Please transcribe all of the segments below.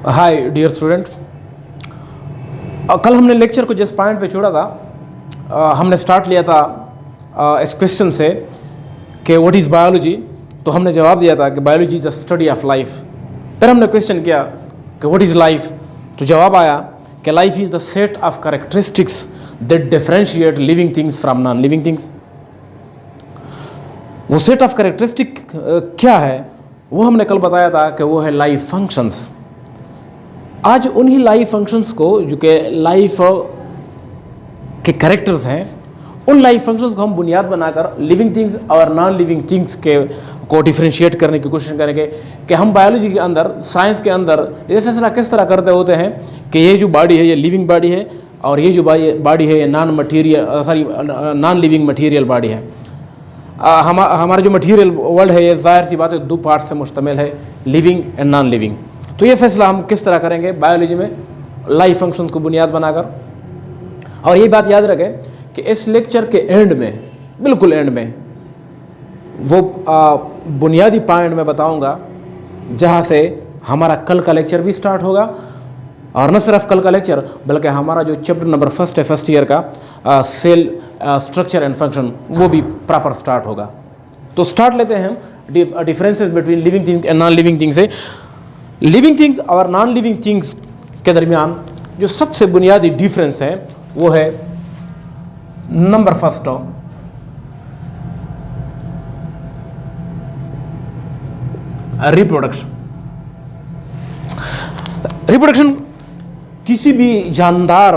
Hi dear student, कल हमने lecture को जिस पॉइंट पे छोड़ा था हमने स्टार्ट लिया था इस क्वेश्चन से कि व्हाट इज़ बायोलॉजी। तो हमने जवाब दिया था कि biology is the study of life. फिर हमने क्वेश्चन किया कि व्हाट इज़ लाइफ, तो जवाब आया कि life is the set of characteristics that differentiate living things from non living things. वो सेट ऑफ कैरेक्टरिस्टिक क्या है वो हमने कल बताया था कि वो है लाइफ फंक्शंस। आज उन्हीं लाइफ फंक्शंस को जो कि लाइफ के कैरेक्टर्स हैं, उन लाइफ फंक्शंस को हम बुनियाद बनाकर लिविंग थिंग्स और नॉन लिविंग थिंग्स को डिफरेंशिएट करने की कोशिश करेंगे कि हम बायोलॉजी के अंदर, साइंस के अंदर ये फैसला किस तरह करते होते हैं कि ये जो बॉडी है ये लिविंग बॉडी है और ये जो बॉडी है ये नॉन लिविंग मटीरियल बॉडी है। हमारा जो मटीरियल वर्ल्ड है ये जाहिर सी बात है दो पार्ट से मुश्तमिल है, लिविंग एंड नॉन लिविंग। तो ये फैसला हम किस तरह करेंगे बायोलॉजी में लाइफ फंक्शंस को बुनियाद बनाकर। और ये बात याद रखें कि इस लेक्चर के एंड में, बिल्कुल एंड में, वो बुनियादी पॉइंट मैं बताऊंगा जहाँ से हमारा कल का लेक्चर भी स्टार्ट होगा। और न सिर्फ कल का लेक्चर बल्कि हमारा जो चैप्टर नंबर फर्स्ट है फर्स्ट ईयर का सेल स्ट्रक्चर एंड फंक्शन, वो भी प्रॉपर स्टार्ट होगा। तो स्टार्ट लेते हैं हम differences between living things and non living things से। लिविंग थिंग्स और नॉन लिविंग थिंग्स के दरमियान जो सबसे बुनियादी डिफरेंस है वो है नंबर फर्स्ट रिप्रोडक्शन। रिप्रोडक्शन किसी भी जानदार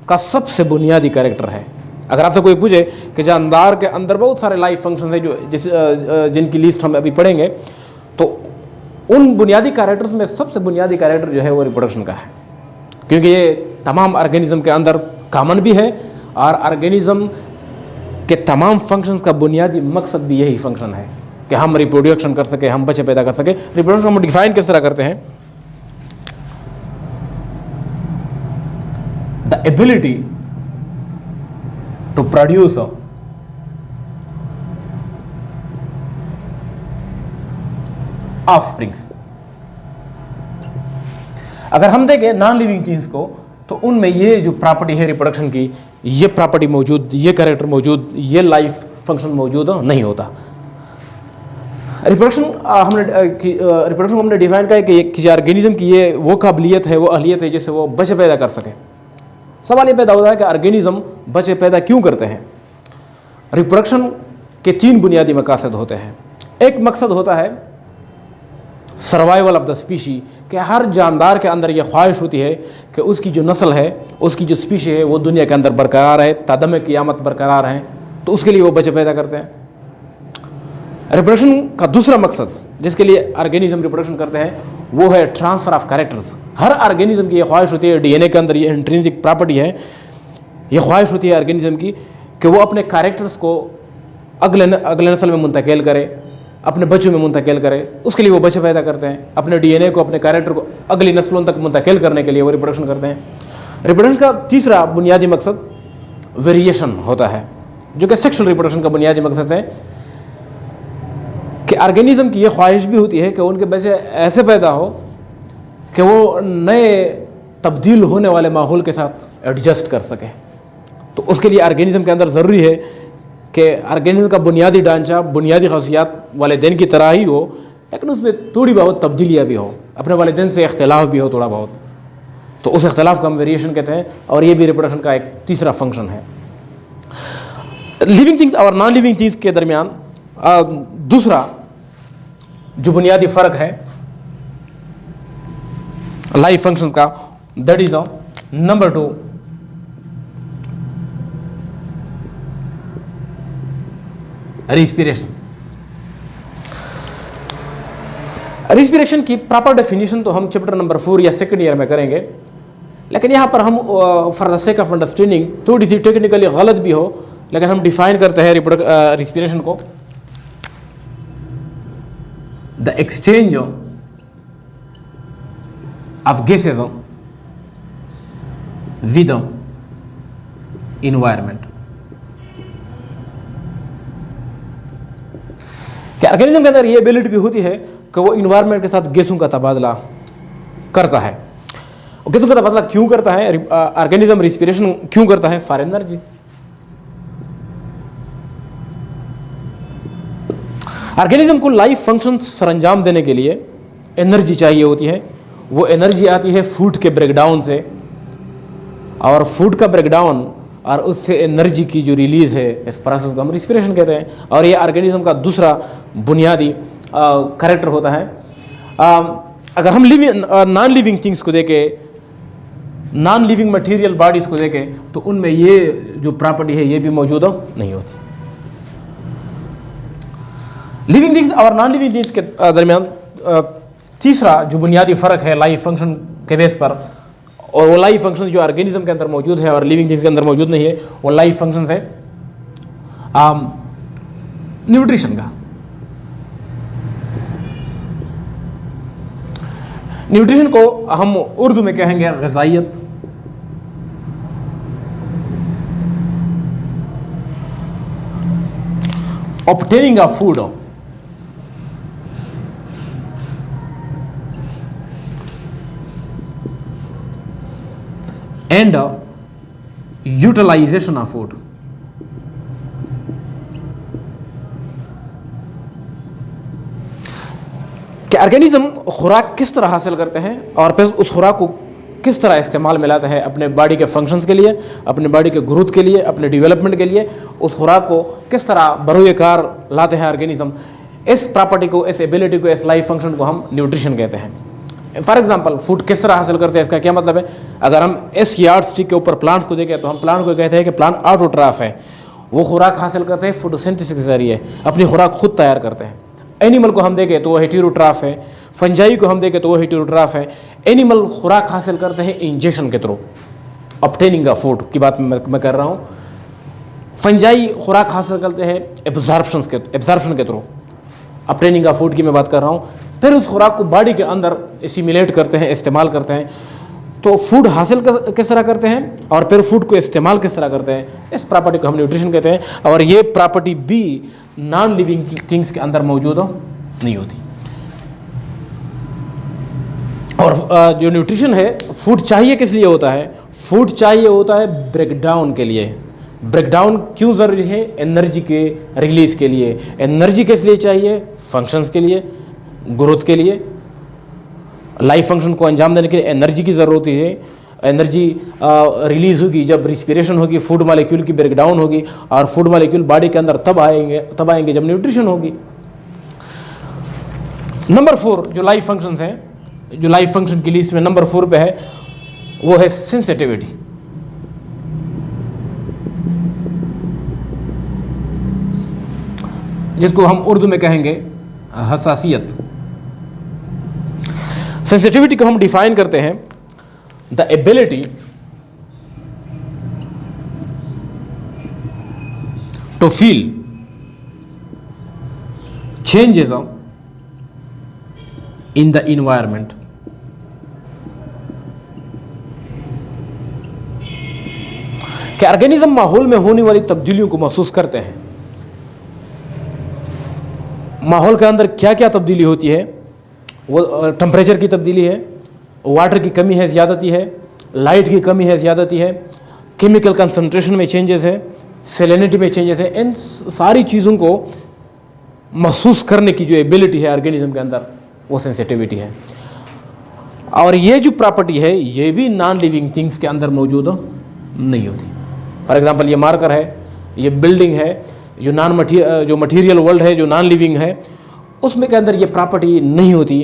का सबसे बुनियादी कैरेक्टर है। अगर आपसे कोई पूछे कि जानदार के अंदर बहुत सारे लाइफ फंक्शन हैं जिनकी लिस्ट हम अभी पढ़ेंगे, तो उन बुनियादी कैरेक्टर्स में सबसे बुनियादी कैरेक्टर जो है वो रिप्रोडक्शन का है, क्योंकि ये तमाम ऑर्गेनिज्म के अंदर कॉमन भी है और ऑर्गेनिज्म के तमाम फंक्शंस का बुनियादी मकसद भी यही फंक्शन है कि हम रिप्रोडक्शन कर सके, हम बच्चे पैदा कर सके। रिप्रोडक्शन हम डिफाइन किस तरह करते हैं? The ability to produce offsprings. अगर हम देखें नॉन लिविंग थिंग्स को तो उनमें ये जो प्रॉपर्टी है रिप्रोडक्शन की, ये प्रॉपर्टी मौजूद, ये कैरेक्टर मौजूद, ये लाइफ फंक्शन मौजूद नहीं होता। रिप्रोडक्शन हमने डिफाइन किया कि किसी ऑर्गेनिज्म की ये वो काबिलियत है, वो अहलियत है जिससे वो बच्चे पैदा कर सके। सवाल ये पैदा होता है कि ऑर्गेनिज्म बच्चे पैदा क्यों करते हैं? रिप्रोडक्शन के तीन बुनियादी मकसद होते हैं। एक मकसद होता है सर्वाइवल ऑफ द स्पीशी, कि हर जानदार के अंदर यह ख्वाहिश होती है कि उसकी जो नस्ल है, उसकी जो स्पीशी है वो दुनिया के अंदर बरकरार है, तादम क़यामत बरकरार है, तो उसके लिए वो बच्चे पैदा करते हैं। रिप्रोडक्शन का दूसरा मकसद जिसके लिए ऑर्गेनिज्म रिप्रोडक्शन करते हैं वो है transfer of characters. Her organism की यह ख्वाहिश होती है, डीएनए के अंदर ये इंट्रिंसिक प्रॉपर्टी है, यह ख्वाहिश होती है ऑर्गेनिज्म की कि वो अपने कैरेक्टर्स को अगले नस्ल में मुंतकिल करे, अपने बच्चों में मुंतकिल करे। उसके लिए वो बच्चे पैदा करते हैं। अपने डीएनए को, अपने कैरेक्टर को अगली नस्लों तक मुंतकिल करने के लिए वो रिप्रोडक्शन करते हैं। रिप्रोडक्शन का तीसरा बुनियादी मकसद वेरिएशन होता है, जो कि सेक्सुअल रिप्रोडक्शन का बुनियादी मकसद है कि ऑर्गेनिज्म की ये ख्वाहिश भी होती है कि उनके बच्चे ऐसे पैदा हो कि वो नए तब्दील होने वाले माहौल के साथ एडजस्ट कर सके। तो उसके लिए ऑर्गेनिज्म के अंदर ज़रूरी है कि ऑर्गेनिज्म का बुनियादी ढांचा, बुनियादी खासियत वालिदैन की तरह ही हो, लेकिन उसमें थोड़ी बहुत तब्दीलियाँ भी हो, अपने वालिदैन से इख्तिलाफ भी हो थोड़ा बहुत। तो उस इख्तिलाफ को हम वेरिएशन कहते हैं और ये भी रिप्रोडक्शन का एक तीसरा फंक्शन है। लिविंग थिंग्स और नॉन लिविंग थिंग्स के दरमियान दूसरा जो बुनियादी फ़र्क है लाइफ फंक्शंस का, that is number 2 respiration. Respiration की प्रॉपर डेफिनेशन तो हम चैप्टर नंबर 4 या सेकंड ईयर में करेंगे, लेकिन यहाँ पर हम for the sake of understanding थोड़ी सी टेक्निकली गलत भी हो, लेकिन हम डिफाइन करते हैं रिस्पिरेशन को the exchange of gases with environment. कि ऑर्गेनिज्म के अंदर ये एबिलिटी भी होती है कि वो इन्वायरमेंट के साथ गैसों का तबादला करता है। किसको करता मतलब क्यों करता है? ऑर्गेनिज्म रिस्पिरेशन क्यों करता है? For energy. ऑर्गेनिज्म को लाइफ फंक्शन सरंजाम देने के लिए एनर्जी चाहिए होती है। वो एनर्जी आती है फूड के ब्रेकडाउन से, और फूड का ब्रेकडाउन और उससे एनर्जी की जो रिलीज़ है, इस प्रोसेस को हम रिस्पिरेशन कहते हैं। और ये ऑर्गेनिज्म का दूसरा बुनियादी कैरेक्टर होता है। अगर हम नॉन लिविंग थिंग्स को देखें, नॉन लिविंग मटेरियल बॉडीज़ को देखें, तो उनमें ये जो प्रॉपर्टी है ये भी मौजूद नहीं होती। लिविंग थिंग्स और नॉन लिविंग थिंग्स के दरमियान तीसरा जो बुनियादी फ़र्क है लाइफ फंक्शन के बेस पर, और वो लाइफ फंक्शन जो ऑर्गेनिज्म के अंदर मौजूद है और लिविंग थिंग्स के अंदर मौजूद नहीं है, वो लाइफ फंक्शन है न्यूट्रिशन का। न्यूट्रिशन को हम उर्दू में कहेंगे ग़िज़ाइयत। Obtaining of food and utilization of food। कि ऑर्गेनिज्म खुराक किस तरह हासिल करते हैं और फिर उस खुराक को किस तरह इस्तेमाल में लाते हैं अपने बॉडी के फंक्शंस के लिए, अपने बॉडी के ग्रोथ के लिए, अपने डेवलपमेंट के लिए। उस खुराक को किस तरह बरोए कार लाते हैं ऑर्गेनिज्म। इस प्रॉपर्टी को, इस एबिलिटी को, इस लाइफ फंक्शन को हम न्यूट्रिशन कहते हैं। फॉर एग्जाम्पल फूड किस तरह हासिल करते हैं, इसका क्या मतलब है? अगर हम इस यार्ड स्टिक के ऊपर प्लांट्स को देखें तो हम प्लांट को कहते हैं कि प्लांट ऑटोट्राफ है। वो खुराक हासिल करते हैं फोटोसिंथेसिस के जरिए, अपनी खुराक खुद तैयार करते हैं। एनिमल को हम देखें तो वो हेटेरोट्राफ है। फंजाई को हम देखें तो वो हेटेरोट्राफ है। एनिमल खुराक हासिल करते हैं इंजेक्शन के थ्रू, ऑब्टेनिंग ऑफ फूड की बात मैं कर रहा हूँ। फंजाई खुराक हासिल करते हैं एब्जॉर्प्शन के थ्रू, ऑब्टेनिंग ऑफ फूड की मैं बात कर रहा हूँ। फिर उस खुराक को बॉडी के अंदर एसिमिलेट करते हैं, इस्तेमाल करते हैं। तो फूड हासिल किस तरह करते हैं और फिर फूड को इस्तेमाल किस तरह करते हैं, इस प्रॉपर्टी को हम न्यूट्रिशन कहते हैं। और ये प्रॉपर्टी भी नॉन लिविंग थिंग्स के अंदर मौजूद नहीं होती। और जो न्यूट्रिशन है, फूड चाहिए किस लिए होता है? फूड चाहिए होता है ब्रेकडाउन के लिए। ब्रेकडाउन क्यों ज़रूरी है? एनर्जी के रिलीज़ के लिए। एनर्जी किस लिए चाहिए? फंक्शंस के लिए, ग्रोथ के लिए। लाइफ फंक्शन को अंजाम देने के लिए एनर्जी की ज़रूरत है। एनर्जी रिलीज़ होगी जब रिस्पिरेशन होगी, फूड मॉलिक्यूल की ब्रेकडाउन होगी, और फूड मॉलिक्यूल बॉडी के अंदर तब आएंगे जब न्यूट्रिशन होगी। नंबर 4 जो लाइफ फंक्शंस हैं, जो लाइफ फंक्शन की लिस्ट में नंबर 4 पे है, वो है सेंसिटिविटी। जिसको हम उर्दू में कहेंगे हसासियत। सेंसिटिविटी को हम डिफाइन करते हैं the ability to feel changes in the environment. कि ऑर्गेनिज्म माहौल में होने वाली तब्दीलियों को महसूस करते हैं। माहौल के अंदर क्या क्या तब्दीली होती है? वो टेम्परेचर की तब्दीली है, वाटर की कमी है, ज़्यादती है, लाइट की कमी है, ज़्यादती है, केमिकल कंसंट्रेशन में चेंजेस है, सेलेनिटी में चेंजेस है। इन सारी चीज़ों को महसूस करने की जो एबिलिटी है ऑर्गेनिज्म के अंदर, वो सेंसिटिविटी है। और ये जो प्रॉपर्टी है ये भी नॉन लिविंग थिंग्स के अंदर मौजूद नहीं होती। फॉर एग्जांपल ये मार्कर है, ये बिल्डिंग है, जो मटीरियल वर्ल्ड है, जो नॉन लिविंग है, उसमें के अंदर ये प्रॉपर्टी नहीं होती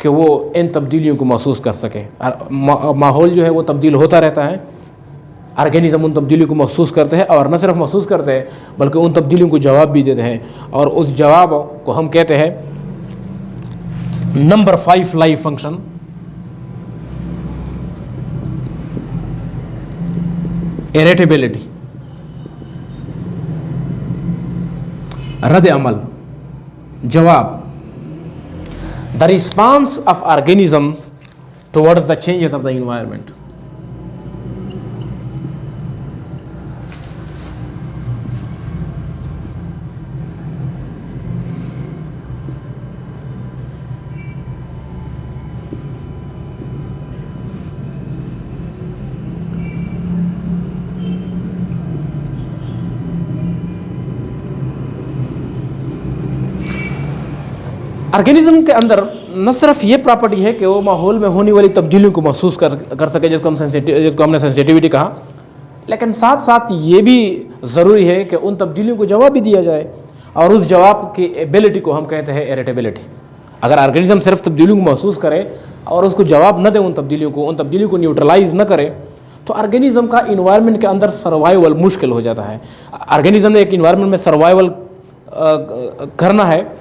कि वो इन तब्दीलियों को महसूस कर सके। माहौल जो है वो तब्दील होता रहता है, ऑर्गेनिज्म उन तब्दीलियों को महसूस करते हैं, और न सिर्फ महसूस करते हैं बल्कि उन तब्दीलियों को जवाब भी देते हैं। और उस जवाब को हम कहते हैं नंबर 5 लाइफ फंक्शन, इरिटेबिलिटी, रद्द अमल, जवाब। The response of organism towards the changes of the environment. Organism के अंदर न सिर्फ ये प्रॉपर्टी है कि वो माहौल में होने वाली तब्दीलियों को महसूस कर सके, जिसको हमने सेंसिटिविटी कहा, लेकिन साथ साथ ये भी ज़रूरी है कि उन तब्दीलियों को जवाब भी दिया जाए, और उस जवाब की एबिलिटी को हम कहते हैं इरिटेबिलिटी। अगर ऑर्गेनिज्म सिर्फ तब्दीलियों को महसूस करे और उसको जवाब न दे, उन तब्दीलियों को न्यूट्रलाइज न करे, तो ऑर्गेनिज्म का इन्वायरमेंट के अंदर सर्वाइवल मुश्किल हो जाता है। ऑर्गेनिज्म ने एक इन्वायरमेंट में सर्वाइवल करना है,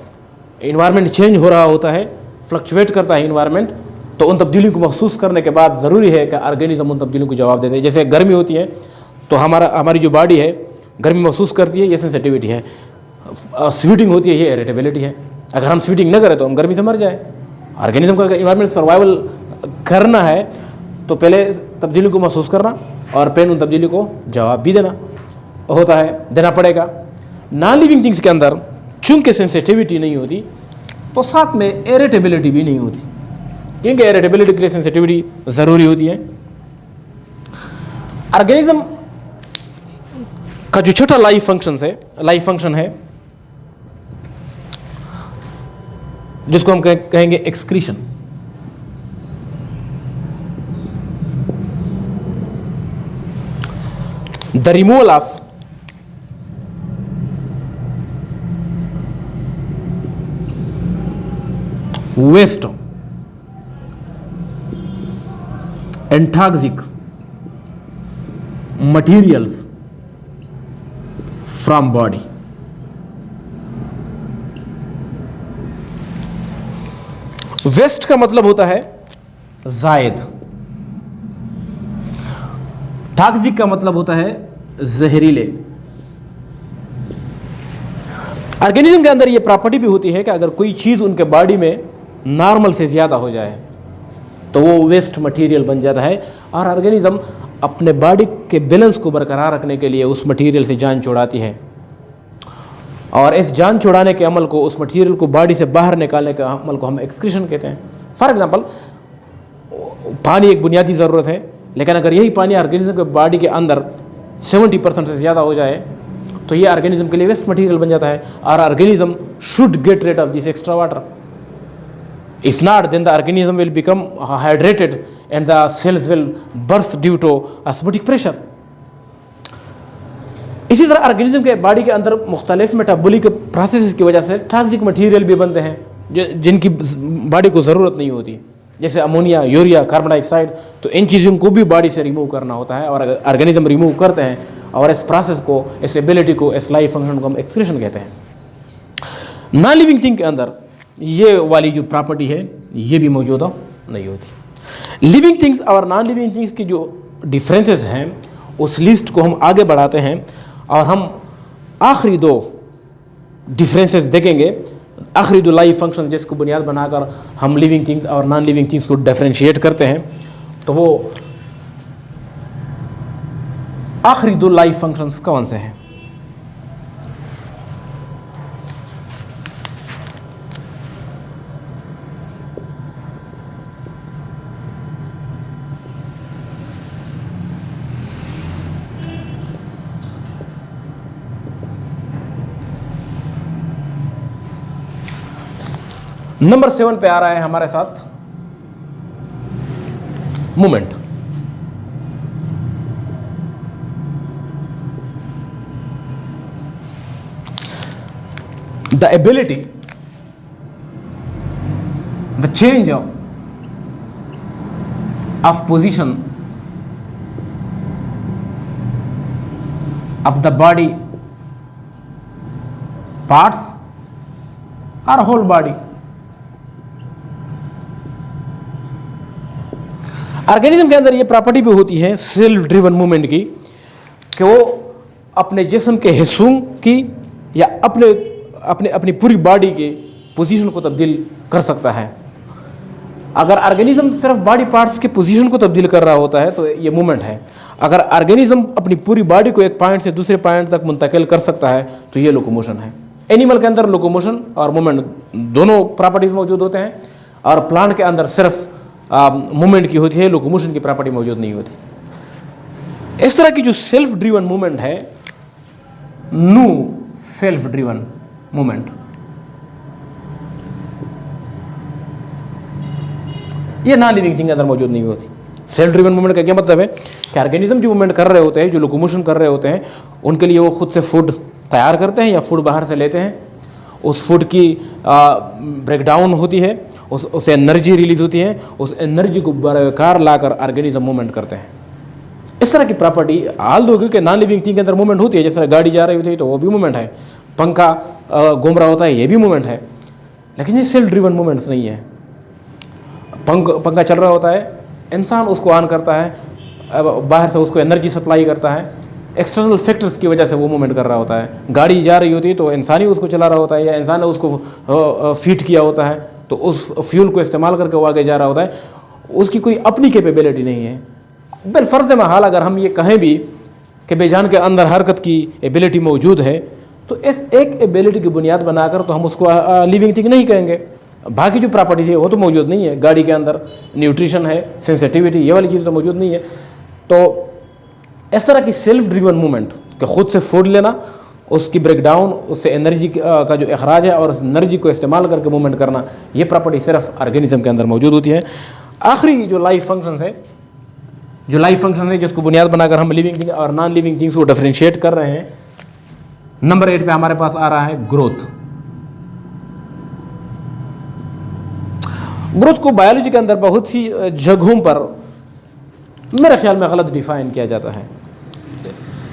इन्वायरमेंट चेंज हो रहा होता है, फ्लक्चुएट करता है इन्वायरमेंट, तो उन तब्दीलियों को महसूस करने के बाद ज़रूरी है कि ऑर्गेनिज्म उन तब्दीलियों को जवाब देते हैं। जैसे गर्मी होती है तो हमारी जो बॉडी है गर्मी महसूस करती है, ये सेंसिटिविटी है। स्वीटिंग होती है, ये इरिटेबिलिटी है। अगर हम स्वीटिंग न करें तो हम गर्मी से मर जाए। ऑर्गेनिज्म का अगर इन्वायरमेंट सर्वाइवल करना है तो पहले तब्दीली को महसूस करना और फिर उन तब्दीली को जवाब भी देना पड़ेगा। नॉन लिविंग थिंग्स के अंदर चूंकि सेंसिटिविटी नहीं होती तो साथ में इरिटेबिलिटी भी नहीं होती, क्योंकि इरिटेबिलिटी के लिए सेंसिटिविटी ज़रूरी होती है। ऑर्गेनिज्म का जो छोटा लाइफ फंक्शन है जिसको हम कहेंगे excretion. The removal of waste and toxic materials from body। Waste का मतलब होता है जायद, टॉक्सिक का मतलब होता है जहरीले। ऑर्गेनिज्म के अंदर ये प्रॉपर्टी भी होती है कि अगर कोई चीज़ उनके बॉडी में नॉर्मल से ज़्यादा हो जाए तो वो वेस्ट मटेरियल बन जाता है, और ऑर्गेनिज्म अपने बॉडी के बैलेंस को बरकरार रखने के लिए उस मटेरियल से जान छुड़ाती है, और इस जान छुड़ाने के अमल को, उस मटेरियल को बॉडी से बाहर निकालने के अमल को हम एक्सक्रीशन कहते हैं। फॉर एग्जांपल, पानी एक बुनियादी ज़रूरत है, लेकिन अगर यही पानी ऑर्गेनिज्म के बॉडी के अंदर 70% से ज़्यादा हो जाए तो ये ऑर्गेनिज्म के लिए वेस्ट मटेरियल बन जाता है, और organism should get rid of this extra water. If not, then the organism will become hydrated and the cells will burst due to osmotic pressure. इसी तरह ऑर्गेनिज्म के बॉडी के अंदर मुख्तलिफ मेटाबॉलिक प्रोसेस की वजह से टॉक्सिक मटेरियल भी बनते हैं जिनकी बॉडी को ज़रूरत नहीं होती, जैसे अमोनिया, यूरिया, कार्बन डाइऑक्साइड। तो इन चीज़ों को भी बॉडी से रिमूव करना होता है, और ऑर्गेनिज्म रिमूव करते हैं, और इस प्रोसेस को, इस एबिलिटी को, इस लाइफ फंक्शन को हम एक्सक्रीशन कहते हैं। नॉन लिविंग थिंग के अंदर ये वाली जो प्रॉपर्टी है ये भी मौजूद नहीं होती। लिविंग थिंग्स और नॉन लिविंग थिंग्स की जो डिफरेंसेस हैं उस लिस्ट को हम आगे बढ़ाते हैं, और हम आखिरी दो डिफरेंसेस देखेंगे, आखिरी दो लाइफ फंक्शन जिसको बुनियाद बनाकर हम लिविंग थिंग्स और नॉन लिविंग थिंग्स को डिफरेंशिएट करते हैं। तो वो आखिरी दो लाइफ फंक्शंस कौन से हैं? नंबर 7 पे आ रहा है हमारे साथ movement. The ability, the change of position of the body parts और होल बॉडी। ऑर्गेनिज्म के अंदर ये प्रॉपर्टी भी होती है सेल्फ ड्रिवन मूवमेंट की, कि वो अपने जिस्म के हिस्सों की या अपनी पूरी बॉडी के पोजीशन को तब्दील कर सकता है। अगर ऑर्गेनिज्म सिर्फ बॉडी पार्ट्स के पोजीशन को तब्दील कर रहा होता है तो ये मूवमेंट है। अगर ऑर्गेनिज्म अपनी पूरी बॉडी को एक पॉइंट से दूसरे पॉइंट तक मुंतकिल कर सकता है तो ये लोकोमोशन है। एनिमल के अंदर लोकोमोशन और मूवमेंट दोनों प्रॉपर्टीज मौजूद होते हैं, और प्लांट के अंदर सिर्फ मूवमेंट की होती है, लोकोमोशन की प्रॉपर्टी मौजूद नहीं होती। इस तरह की जो सेल्फ ड्रिवन मूवमेंट है, न्यू सेल्फ ड्रिवन मूवमेंट, ये नॉन लिविंग थिंग के अंदर मौजूद नहीं होती। सेल ड्रिवन मूवमेंट का क्या मतलब है कि ऑर्गेनिज्म जो मूवमेंट कर रहे होते हैं, जो लोकोमोशन कर रहे होते हैं, उनके लिए वो खुद से फूड तैयार करते हैं या फूड बाहर से लेते हैं। उस फूड की ब्रेकडाउन होती है, उससे एनर्जी रिलीज होती है, उस एनर्जी को बरकरार लाकर ऑर्गेनिज्म मूवमेंट करते हैं। इस तरह की प्रॉपर्टी हाल दो कि नॉन लिविंग थिंग के अंदर मूवमेंट होती है। जिस तरह गाड़ी जा रही होती है तो वो भी मूवमेंट है, पंखा घूम रहा होता है ये भी मूवमेंट है, लेकिन ये सेल ड्रिवन मूवमेंट्स नहीं है। पंखा चल रहा होता है, इंसान उसको ऑन करता है, बाहर से उसको एनर्जी सप्लाई करता है, एक्सटर्नल फैक्टर्स की वजह से वो मूवमेंट कर रहा होता है। गाड़ी जा रही होती है तो इंसान ही उसको चला रहा होता है या इंसान ने उसको फीड किया होता है, तो उस फ्यूल को इस्तेमाल करके वो आगे जा रहा होता है। उसकी कोई अपनी कैपेबिलिटी नहीं है। बिल फ़र्ज़ महाल अगर हम ये कहें भी कि बेजान के अंदर हरकत की एबिलिटी मौजूद है, तो इस एक एबिलिटी की बुनियाद बनाकर तो हम उसको लिविंग थिंग नहीं कहेंगे। बाकी जो प्रॉपर्टीज़ है वो तो मौजूद नहीं है। गाड़ी के अंदर न्यूट्रिशन है, सेंसिटिविटी, ये वाली चीज़ तो मौजूद नहीं है। तो इस तरह की सेल्फ ड्रिवन मूवमेंट कि खुद से फूड लेना, उसकी ब्रेकडाउन, उससे एनर्जी का जो अखराज है और उस एनर्जी को इस्तेमाल करके मूवमेंट करना, ये प्रॉपर्टी सिर्फ ऑर्गेनिज्म के अंदर मौजूद होती है। आखिरी जो लाइफ फंक्शंस है, जिसको बुनियाद बनाकर हम लिविंग थिंग और नॉन लिविंग थिंग्स को डिफरेंशिएट कर रहे हैं, नंबर 8 पे हमारे पास आ रहा है ग्रोथ। ग्रोथ को बायोलॉजी के अंदर बहुत सी जगहों पर मेरे ख्याल में गलत डिफाइन किया जाता है।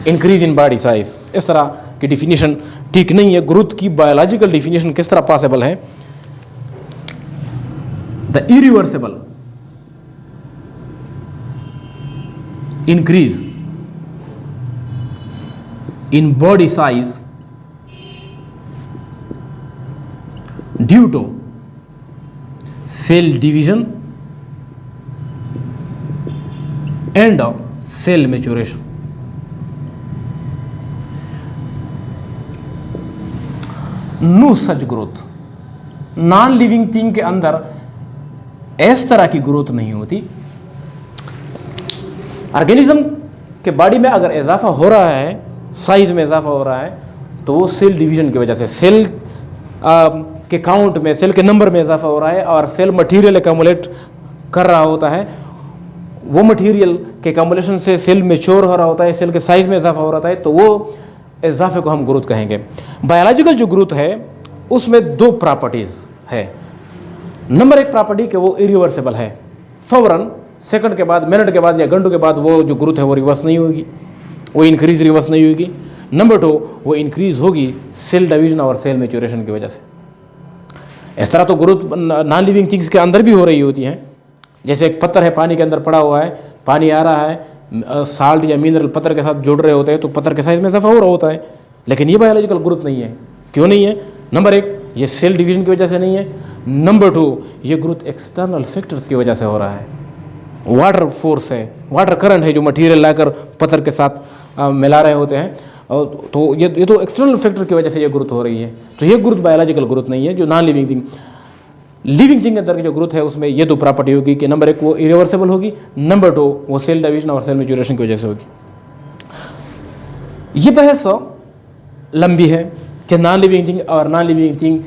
इंक्रीज इन बॉडी साइज, इस तरह की डिफिनीशन ठीक नहीं है। ग्रोथ की बायोलॉजिकल डिफिनीशन किस तरह पॉसिबल है? The irreversible increase in body size due to cell division and cell maturation. No such growth. Non living thing के अंदर इस तरह की ग्रोथ नहीं होती। ऑर्गेनिज्म के बॉडी में अगर इजाफा हो रहा है, साइज में इजाफा हो रहा है, तो वो सेल डिवीजन की वजह से, सेल के काउंट में, सेल के नंबर में इजाफा हो रहा है और सेल मटेरियल एकमुलेट कर रहा होता है। वो मटेरियल के एकमुलेशन से सेल मैच्योर हो रहा होता है, सेल के साइज में इजाफा हो रहा है, तो वो इजाफे को हम ग्रोथ कहेंगे। बायोलॉजिकल जो ग्रोथ है उसमें दो प्रॉपर्टीज़ है। नंबर 1 प्रॉपर्टी कि वो इरिवर्सिबल है, फौरन सेकंड के बाद, मिनट के बाद या घंटों के बाद वो जो ग्रोथ है वो रिवर्स नहीं होगी, वो इंक्रीज रिवर्स नहीं होगी। नंबर 2 वो इंक्रीज होगी सेल डिवीजन और सेल मैच्योरेशन की वजह से। इस तरह तो ग्रोथ नॉन लिविंग थिंग्स के अंदर भी हो रही होती हैं। जैसे एक पत्थर है, पानी के अंदर पड़ा हुआ है, पानी आ रहा है, साल्ट या मिनरल पत्थर के साथ जुड़ रहे होते हैं, तो पत्थर के साइज में इजाफा हो रहा होता है, लेकिन ये बायोलॉजिकल ग्रोथ नहीं है। क्यों नहीं है? नंबर 1 ये सेल डिवीजन की वजह से नहीं है। नंबर 2 ये ग्रोथ एक्सटर्नल फैक्टर्स की वजह से हो रहा है। वाटर फोर्स है, वाटर करंट है जो मटेरियल लाकर पत्थर के साथ मिला रहे होते हैं, तो ये तो एक्सटर्नल फैक्टर की वजह से ये ग्रोथ हो रही है। तो ये ग्रोथ बायोलॉजिकल ग्रोथ नहीं है। जो non living thing, living thing के अंदर की जो ग्रोथ है उसमें ये दो प्रॉपर्टी होगी कि नंबर 1 वो इरिवर्सिबल होगी, नंबर 2 वो सेल डिवीजन और सेल मैच्योरेशन की वजह से होगी। ये बहस लंबी है कि नॉन लिविंग थिंग और non living thing,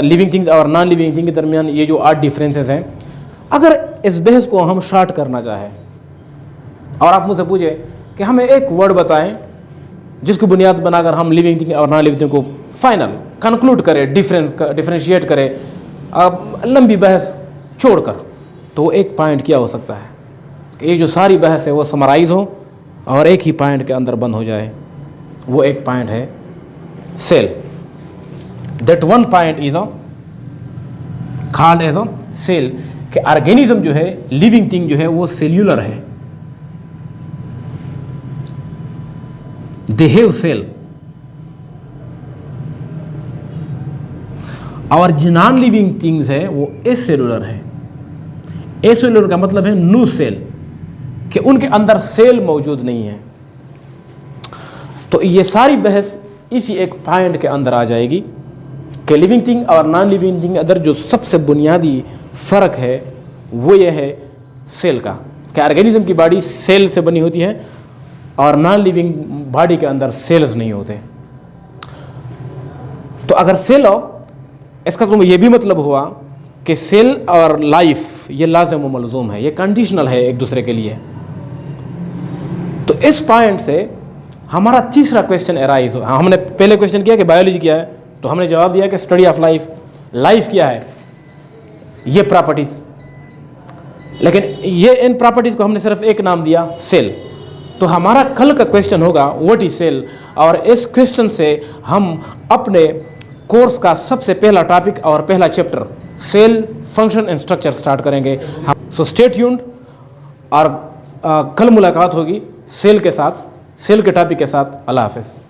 living things और नॉन लिविंग थिंग के दरमियान ये जो 8 डिफरेंसेस हैं, अगर इस बहस को हम शॉर्ट करना चाहें और आप मुझसे पूछे कि हमें एक वर्ड बताएं जिसको बुनियाद बनाकर हम लिविंग थिंग और नॉन लिविंग थिंग को फाइनल कंक्लूड करें, डिफरेंशिएट करें, लंबी बहस छोड़कर, तो एक पॉइंट क्या हो सकता है कि ये जो सारी बहस है वो समराइज हो और एक ही पॉइंट के अंदर बंद हो जाए। वो एक पॉइंट है cell. That one point is called as cell. कि ऑर्गेनिज्म जो है, लिविंग थिंग जो है, वो सेल्यूलर है, दे हैव सेल। और जो नॉन लिविंग थिंग्स है वो एसेलुलर है। एसेलुलर का मतलब है नो सेल, कि उनके अंदर सेल मौजूद नहीं है। तो ये सारी बहस इसी एक पॉइंट के अंदर आ जाएगी कि लिविंग थिंग और नॉन लिविंग थिंग के अंदर जो सबसे बुनियादी फ़र्क है वो ये है सेल का, कि ऑर्गेनिज्म की बॉडी सेल से बनी होती है और नॉन लिविंग बॉडी के अंदर सेल्स नहीं होते। तो अगर सेल हो, इसका तो ये भी मतलब हुआ कि सेल और लाइफ ये लाज़िम व मलज़ूम है, ये कंडीशनल है एक दूसरे के लिए। तो इस पॉइंट से हमारा तीसरा क्वेश्चन अराइज हो। हमने पहले क्वेश्चन किया कि बायोलॉजी क्या है, तो हमने जवाब दिया कि स्टडी ऑफ लाइफ। लाइफ क्या है, ये प्रॉपर्टीज़, लेकिन ये इन प्रॉपर्टीज़ को हमने सिर्फ एक नाम दिया, सेल। तो हमारा कल का क्वेश्चन होगा व्हाट इज सेल, और इस क्वेश्चन से हम अपने कोर्स का सबसे पहला टॉपिक और पहला chapter cell function and structure start करेंगे। सो स्टे ट्यून्ड, और कल मुलाकात होगी सेल के साथ, सेल के टॉपिक के साथ। अल्लाह हाफ़िज़।